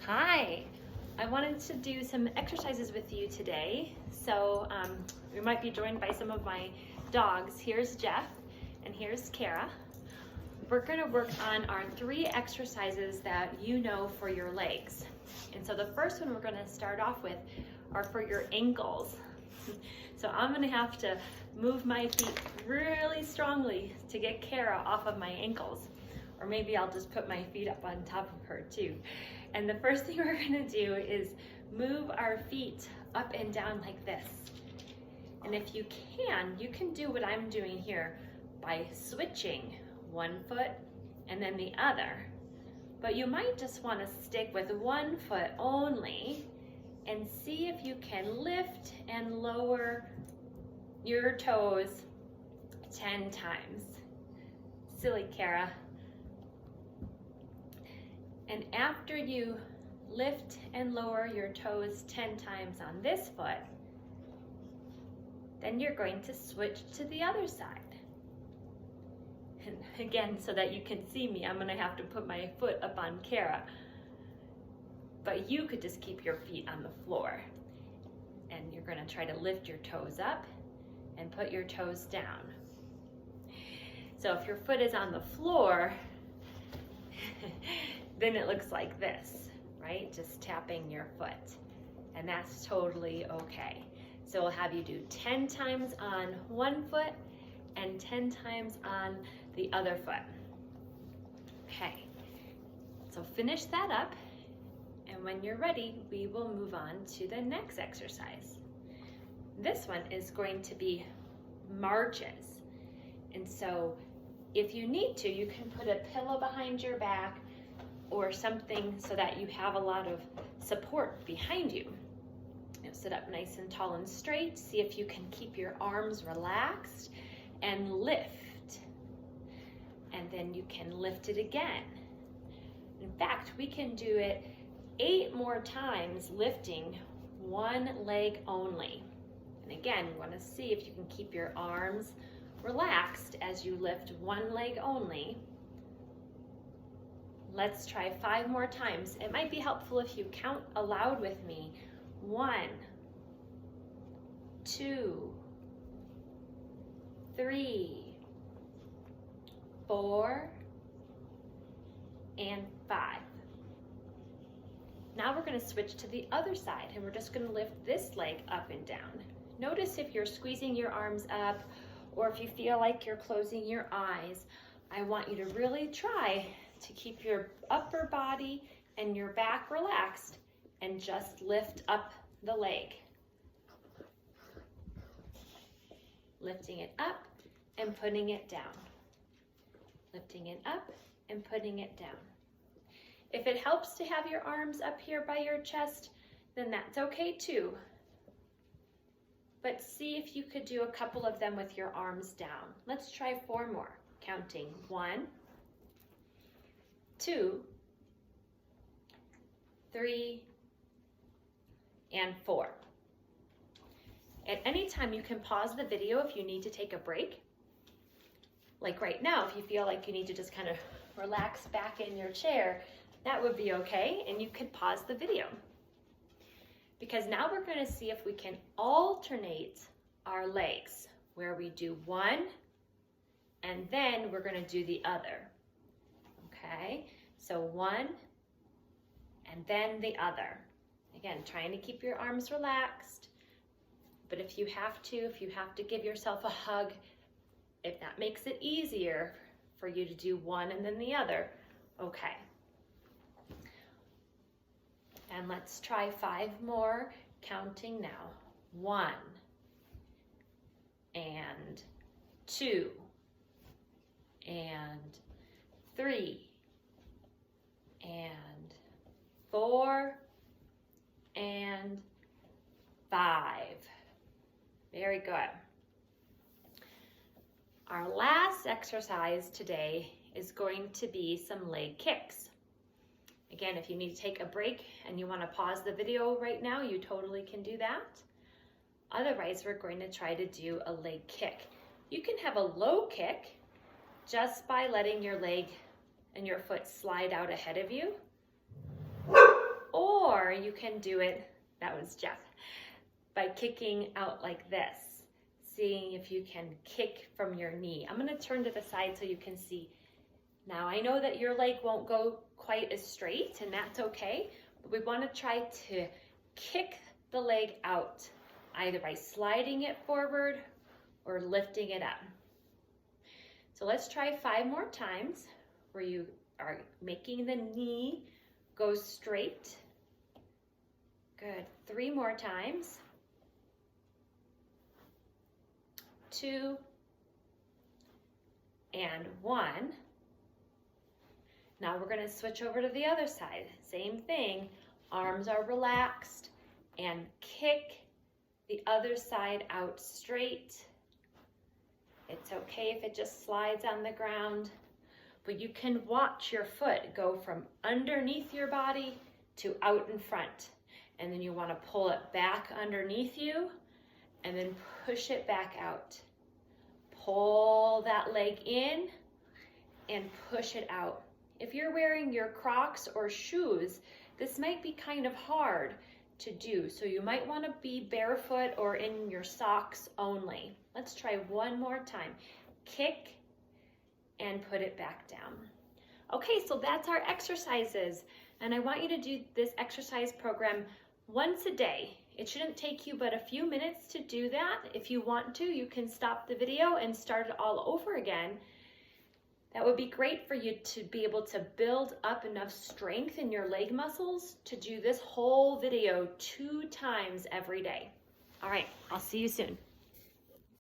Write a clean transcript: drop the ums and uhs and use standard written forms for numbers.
Hi, I wanted to do some exercises with you today. So we might be joined by some of my dogs. Here's Jeff and here's Kara. We're going to work on our 3 exercises that you know for your legs. And so the first one we're going to start off with are for your ankles. So I'm going to have to move my feet really strongly to get Kara off of my ankles. Or maybe I'll just put my feet up on top of her too. And the first thing we're going to do is move our feet up and down like this. And if you can do what I'm doing here by switching one foot and then the other. But you might just want to stick with one foot only and see if you can lift and lower your toes 10 times. Silly Kara. And after you lift and lower your toes 10 times on this foot, then you're going to switch to the other side. And again, so that you can see me, I'm going to have to put my foot up on Kara. But you could just keep your feet on the floor. And you're going to try to lift your toes up and put your toes down. So if your foot is on the floor, then it looks like this, right? Just tapping your foot. And that's totally okay. So we'll have you do 10 times on one foot and 10 times on the other foot. Okay, so finish that up. And when you're ready, we will move on to the next exercise. This one is going to be marches. And so if you need to, you can put a pillow behind your back or something so that you have a lot of support behind you. Now sit up nice and tall and straight. See if you can keep your arms relaxed and lift. And then you can lift it again. In fact, we can do it 8 more times lifting one leg only. And again, we want to see if you can keep your arms relaxed as you lift one leg only. Let's try 5 more times. It might be helpful if you count aloud with me. 1, 2, 3, 4, and 5. Now we're going to switch to the other side and we're just going to lift this leg up and down. Notice if you're squeezing your arms up or if you feel like you're closing your eyes. I want you to really try to keep your upper body and your back relaxed and just lift up the leg. Lifting it up and putting it down. Lifting it up and putting it down. If it helps to have your arms up here by your chest, then that's okay too. But see if you could do a couple of them with your arms down. Let's try 4 more. Counting 1, 2, 3, and 4. At any time you can pause the video if you need to take a break. Like right now, if you feel like you need to just kind of relax back in your chair, that would be okay, and you could pause the video. Because now we're going to see if we can alternate our legs, where we do one, and then we're going to do the other. Okay, so one, and then the other. Again, trying to keep your arms relaxed, but if you have to give yourself a hug, if that makes it easier for you to do one and then the other, okay. And let's try 5 more, counting now. 1, and 2, and 3, and 4, and 5. Very good. Our last exercise today is going to be some leg kicks. Again, if you need to take a break and you want to pause the video right now, you totally can do that. Otherwise, we're going to try to do a leg kick. You can have a low kick just by letting your leg and your foot slide out ahead of you. Or you can do it, that was Jeff, by kicking out like this, seeing if you can kick from your knee. I'm gonna turn to the side so you can see. Now I know that your leg won't go quite as straight, and that's okay, but we wanna try to kick the leg out, either by sliding it forward or lifting it up. So let's try 5 more times where you are making the knee go straight. Good. 3 more times. 2 and 1. Now we're going to switch over to the other side. Same thing. Arms are relaxed and kick the other side out straight. It's okay if it just slides on the ground, but you can watch your foot go from underneath your body to out in front. And then you want to pull it back underneath you and then push it back out. Pull that leg in and push it out. If you're wearing your Crocs or shoes, this might be kind of hard to do. So you might want to be barefoot or in your socks only. Let's try one more time. Kick and put it back down. Okay, so that's our exercises. And I want you to do this exercise program once a day. It shouldn't take you but a few minutes to do that. If you want to, you can stop the video and start it all over again. That would be great for you to be able to build up enough strength in your leg muscles to do this whole video 2 times every day. All right, I'll see you soon.